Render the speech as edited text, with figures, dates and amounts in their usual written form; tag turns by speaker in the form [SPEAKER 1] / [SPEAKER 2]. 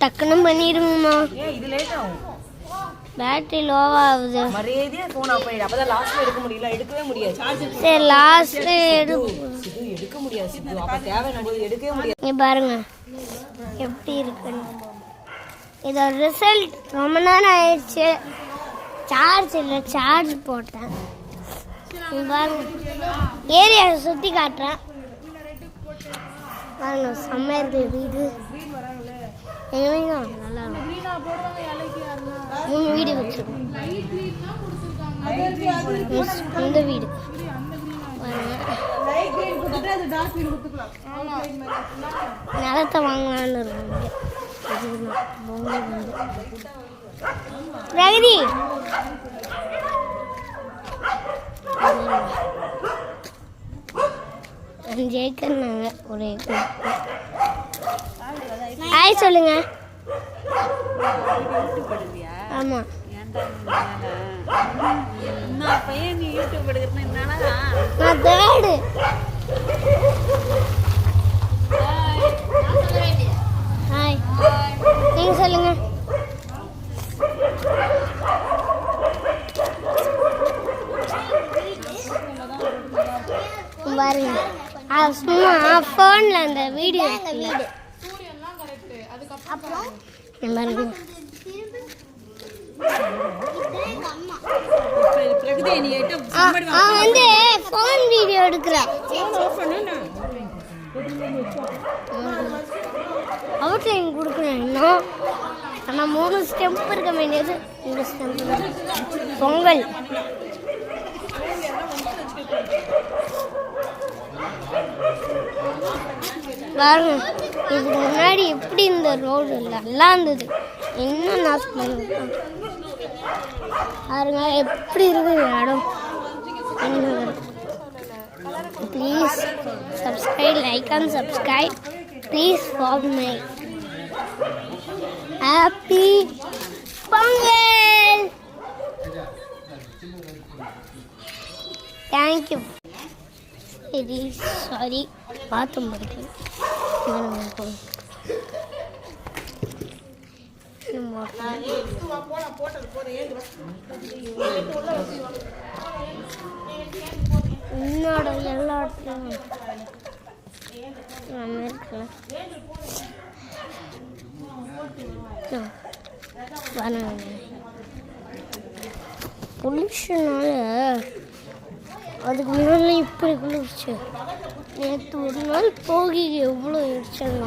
[SPEAKER 1] டக்குன்னு பண்ணிடுங்கம்மா.
[SPEAKER 2] இது லேட் ஆகும்.
[SPEAKER 1] பேட்டரி லோவாகுது.
[SPEAKER 2] மரியாதையா ஃபோன் ஆஃப் பண்ணிடு. அப்பதான் லாஸ்ட்ல எடுக்க முடியல, எடுக்கவே முடியாது.
[SPEAKER 1] சரி லாஸ்ட்
[SPEAKER 2] எடுக்க முடியாது சித்து. அப்ப தேவையான போது எடுக்கவே முடியாது.
[SPEAKER 1] இங்க பாருங்க எப்படி இருக்குன்னு. இதோட ரிசல்ட் ரொம்ப நேரம் ஆயிடுச்சு. சார்ஜ் இல்லை, சார்ஜ் போட்டேன். பாருங்க ஏரியாவை சுற்றி காட்டுறேன். பாருங்க செம்மையா இருக்கு வீடு. எங்கள் வீடு தான் நல்லா இருக்கும். 3 வீடு வச்சிருக்கோம். இந்த வீடு நிலத்தை வாங்கலான்னு இருக்கும். பிரகதி 5 ஏக்கர்னாங்க. ஒரு ஏக்கர். ஹாய் சொல்லுங்க. ஆமா நான் தேர்டு. ஹாய் நீங்க சொல்லுங்க. பாருங்க சும்மா ஃபோன்ல அந்த வீடியோ பாருங்க. வந்து ஃபோன் வீடியோ எடுக்கிறேன். அவுட்லைன் கொடுக்குறேன் இன்னும். ஆனால் 3 ஸ்டெம்ப் இருக்க வேண்டியது 2 ஸ்டெம்ப். பொங்கல் பாருங்க. இதுக்கு முன்னாடி எப்படி இந்த ரோடு நல்லா இருந்தது. இன்னும் நாசம் பண்ணிருக்கோம் பாருங்க. எப்படி இருக்கு இடம். Please subscribe, like and subscribe please for my happy Pongal. Thank you. சரி சாரி பார்த்து முடிக்கும். என்னோட எல்லா இடத்துலையும் பொல்யூஷனால அதுக்கு முன்னாடி இப்படி குளிர்ச்சு. நேற்று ஒரு நாள் போகி எவ்வளோ இடிச்சாங்க.